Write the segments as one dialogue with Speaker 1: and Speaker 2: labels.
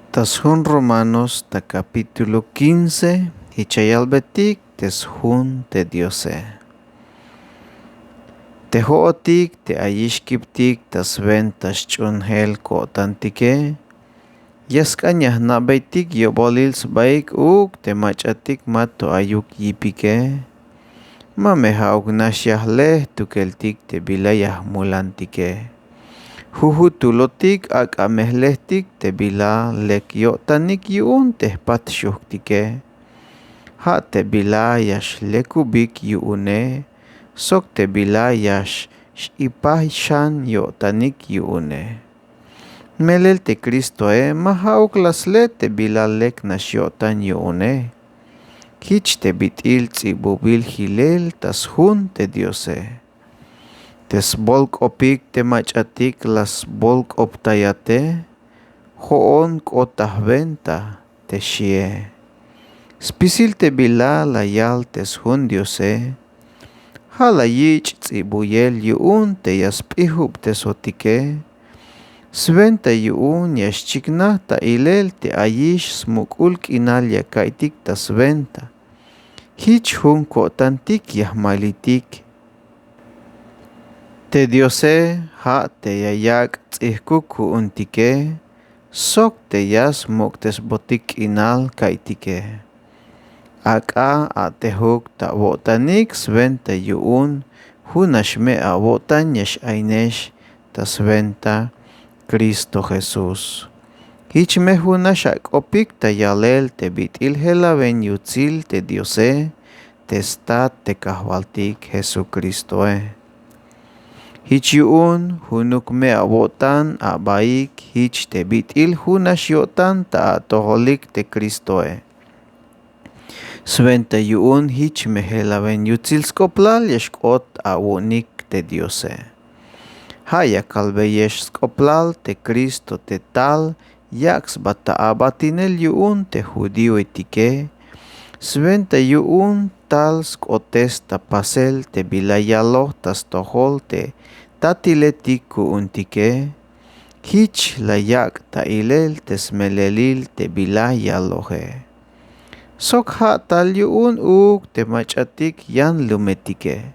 Speaker 1: Tasjun Romanos ta capítulo 15 hichayalbetik tesjun te Diose. Tehootik te ayishkiptik tasven taschunhel kootantike. Yaskanyah nabaitik yobolil sbaik uk te machatik mato ayuk yipike. Mamehauk nasyah leh tukeltik te bilayah mulantike. Huhu tulotik ak amehlehtik te bila lek yotanik yuun tehpat syuhtike. Ha te bila yash lekubik yuune, sok te bila yash ipahshan yotanik yuune. Melel te Kristo mahauk lasle te bila lek nasyotan yuune. Hich te bitil tsibubil hilel tas hun te Diose. Tes bolk opik te machatik las bolk optayate, hoon kotah venta te shie. Spisil te bila layal tes hun Diose, halayich tzibuyel yuun te yaspihub te sotike, sventa yuun yashchiknah ta ilel te ayish smukul kinal yakaitik ta sventa. Hich hun kotantik yahmalitik. Te Diose ha te yayak tzihkuk untike, sok te yas moktes botik inal kaitike. Aka atehuk ta botanik sventa yuun hunashme a botan yash ainesh ta sventa Cristo Jesús. Hichme hunash akopik ta yalel te bitil helaven yutzil te Diose, te stat te kahwaltik Jesucristoe. Hich yuun hunuk me abotan abaik hich te bitil hunash yotan ta atoholik te Kristoe. Sventa yuun hich mehelaven yutzil skoplal yeshkot awunik te Diose. Haya kalbeyesh skoplal te Kristo te tal yaks bata abatinel yuun te judío etike. Sventa yuun tal skotes ta pasel te bilayaloh tas tohol te tatiletik untike, hich layak ta ilel tesmelelil te bilayalohe. Sok ha tal yuun uk te machatik yan lumetike.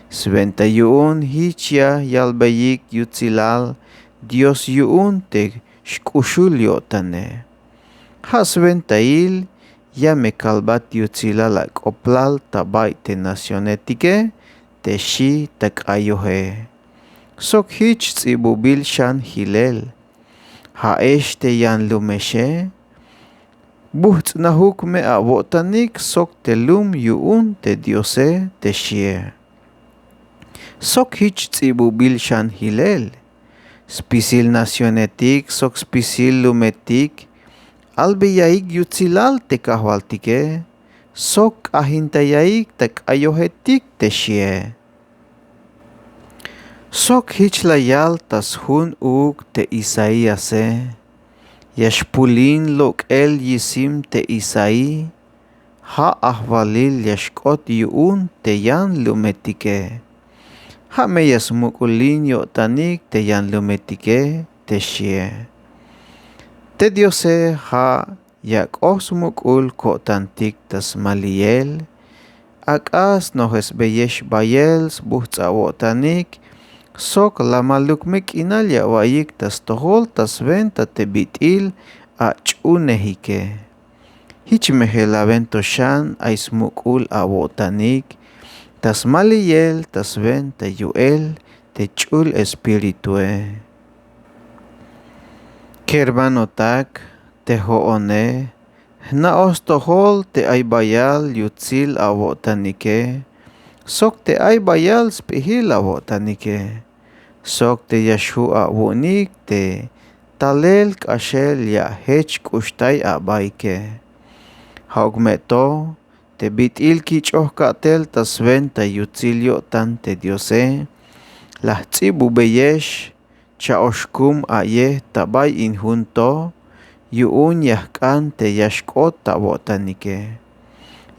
Speaker 1: Sventa yuun hich ya yalbayik yutzilal Dios yuun te shkushul yotane. Ha sventa il ya me kalbat yutzilal ak oplal tabay te nacionetike te shi tak ayohe. Sok hich tsibubil shan hilel. Haesh te yan lumeshe. Buht nahuk me abotanik sok te lum yuun te Diose te shie. Sok hich tsibubil shan hilel. Spisil nacionetik sok spisil lumetik. Albeyaik yutzilal te kahwaltike. Sok ahintayaik tak ayohetik te shie. Sok hich layal tas hun uk te Isaíase, yashpulin lok el yisim te Isaí, ha ahvalil yashkot yuun te yan lumetike. Ha me yasmukulin yotanik te yan lumetike te shie. Te Diose ha yak osmukul kotantik tas maliel, akas nohes beyesh bayels buhtzawotanik, sok lamalukmik inalya wayik tas tohol tas venta te bitil a chunehike. Hich mehelavento shan aismukul awotanik, tas maliyel tas venta yuel te chul espiritue. Kerbanotak te hoone, naos tohol te aybayal yutzil awotanike, sok te aybayal spihil awotanike. Sok te Yeshua wunik te talel kashel ya hech kushtay abayke. Haugmeto te bitil kichoh katel tas venta yutzilyo tan te Diose. Lahzi bubeyesh chaoshkum ayeh tabay injunto yuun yahkan te yashkot tabotanike.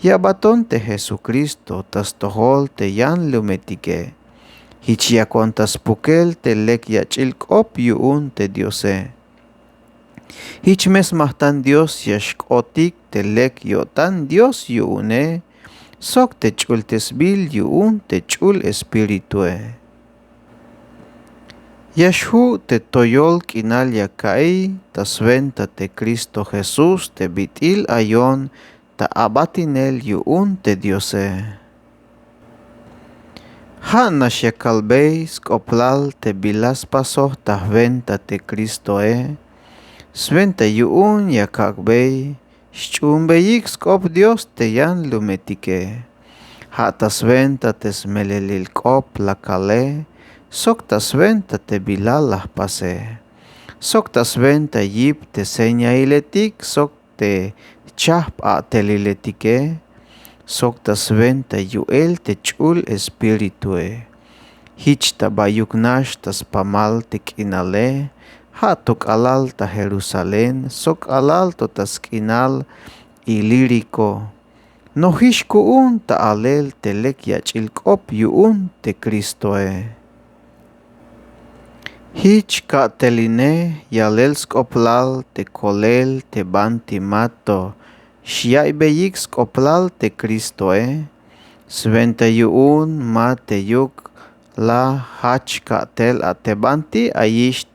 Speaker 1: Yabaton te Jesucristo tas tohol te yan lumetike. Hichiakontas pukel te lek yachilkop yuun te Diose. Hichmes mahtan Dios yashkotik telek yotan Dios yuune, sok techul tesbil yuun techul espiritue. Yashu te toyol kinal yakai, tasventa te Cristo Jesús te bitil ayon, ta abatinel yuun te Diose. Hana shekalbei skoplal te bilas paso tahventa te Cristo sventa yuun yakakbei, shchumbeyik skop Dios te yan lumetike. Hata sventa te smelelil kop lakale, Sokta sventa te bilalah pase. Sokta sventa yip te seña iletik, sok te chap a teliletike. Sokta sventa yuel te chul espiritue. Hich ta bayuknash tas pamal te kinale. Hatok alal ta Jerusalén, sok alal to tas kinal ilírico. No hishkuun ta alel te lek yachilkop yuun te Kristoe. Hich ka teline yalel skoplal te kolel te banti mato, shiai beyik skoplal te Kristoe, sventa yuun ma te yuk la hach ka tel a te banti ayish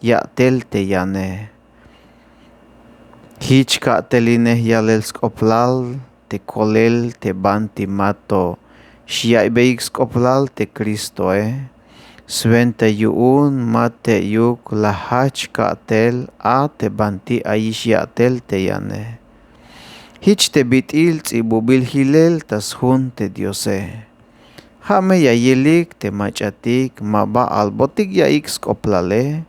Speaker 1: ya tel te yane. Hich ka teline yalel skoplal te kolel te banti mato, shiai beyik skoplal te Kristoe, sventa yuun mate yuk lahach ka tel a te banti aish ya tel te yane. Hich te bitil tzibubil hilel tas hun te Diose. Hame ya yelik te machatik maba albotik ya ik skoplale.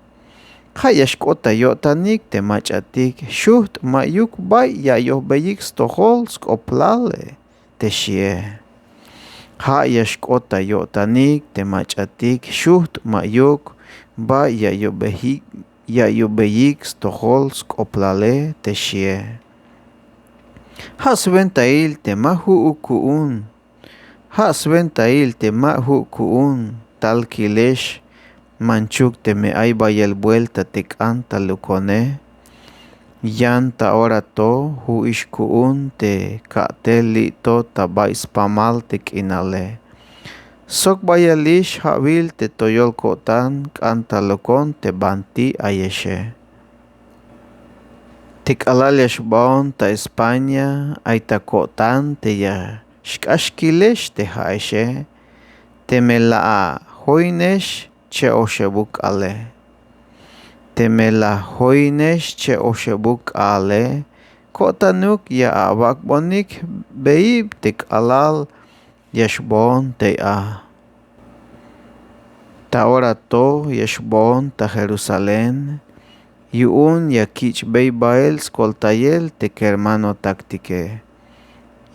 Speaker 1: Hayashkota yotanik te machatik shuht ma yuk bay ya yohbeyik stohol skoplale te shie. Hayashkota yotanik te machatik shuht mayuk ba yayobeyik stohol skoplale te shie. Hasventail te mahu ukuun. Hasventail te mahu kuun tal kilesh manchuk te me ay bayel vuelta te canta lukone. Yanta ora to hu ishkuun te kateli to tabais pamal te kinale. Sok bayalish hawil te toyol kotan kanta lokon te banti ayeshe. Tik alaliash bon ta España ay ta kotan te ya shkashkilesh te haeshe. Te me la hoinesh che oshebuk ale. Temela hoinesh che oshebuk ale, kotanuk ya abakbonik beib tik alal yashbon te a. Ta ora to yashbon ta Jerusalén, yuun ya kich beibael skoltayel te kermano taktike.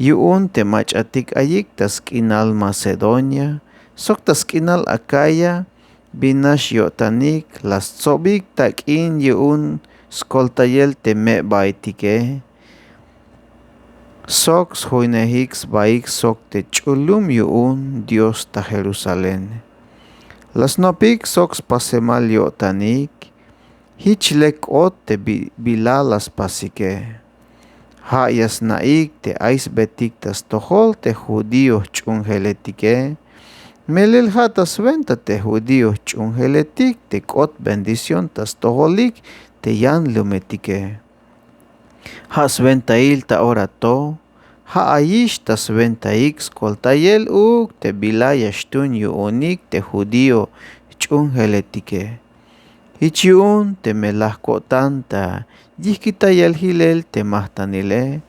Speaker 1: Yuun te machatik ayik tas kinal Macedonia, sok tas kinal Acaya, binash yotanik las tsobik takin yuun skoltayel te me baitike. Soks huinehiks baik sok te chulum yuun Dios ta Jerusalén. Las nopik soks pasemal yotanik, hichlek ot te bilalas pasike. Hayas naik te aisbetik tas tohol te judíos chungeletike. Melel hatas venta te judíos chungeletik te kot bendición tas toholik te yan lumetike. Has ventail ta orato, ha ayish tas ventaik skoltayel uk te bilayashtun yuunik te judío chungeletike. Hichiun te melahkotan ta yihkitayel hilel te mahtanile,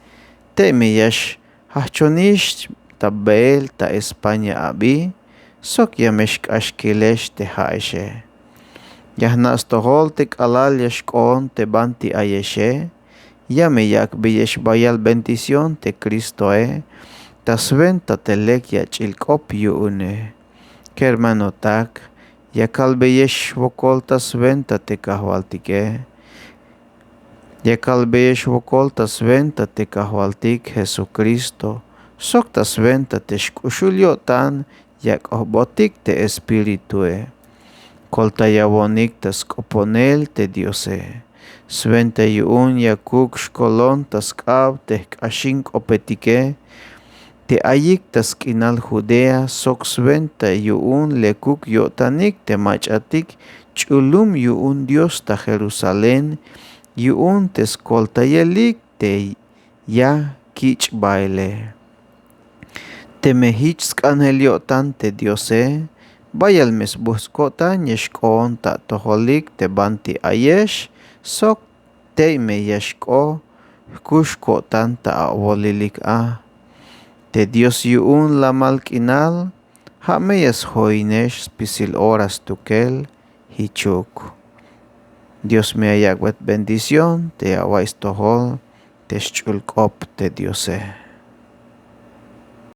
Speaker 1: te meyash hachonish ta beel ta España abi, sok yameshk ashkilesh te haeshe. Yahnas tohol tek alal yashkon te banti ayeshe. Yameyak beyesh bayal bendición te Kristoe. Tasventa te lek yachilkop yuune. Kermano tak. Yakal beyesh vokol tasventa te kahwaltike. Yakal beyesh vokol tasventa te kahwaltik Jesucristo. Sok tasventa te shkushulyotan. Yak ohbotik te espiritue. Koltayabonik tas koponel te Diose. Sventa yu'un yakuk xkolon task'ab tejk'axin k'opetike. Te ayik task'inal Judea sok sventa yu'un lekuk yo'tanik te mach'atik ch'ulum yu'un Dios ta Jerusalén yu'un teskoltayelik te ya kich'bayle. Temejich sk'anjel yo'tan te Diose bayal mesb'usk'o'tan yexk'on ta tojolik teban ti ayex sok te'me yaxk'o kuxk'o'tan ta a'wolilik te Dios yu'un lamal k'inal ja'meyas joynex pisil horas tukel hichuk. Dios me ayakwet bendición te awais tojol texch'ulk'op te Diose.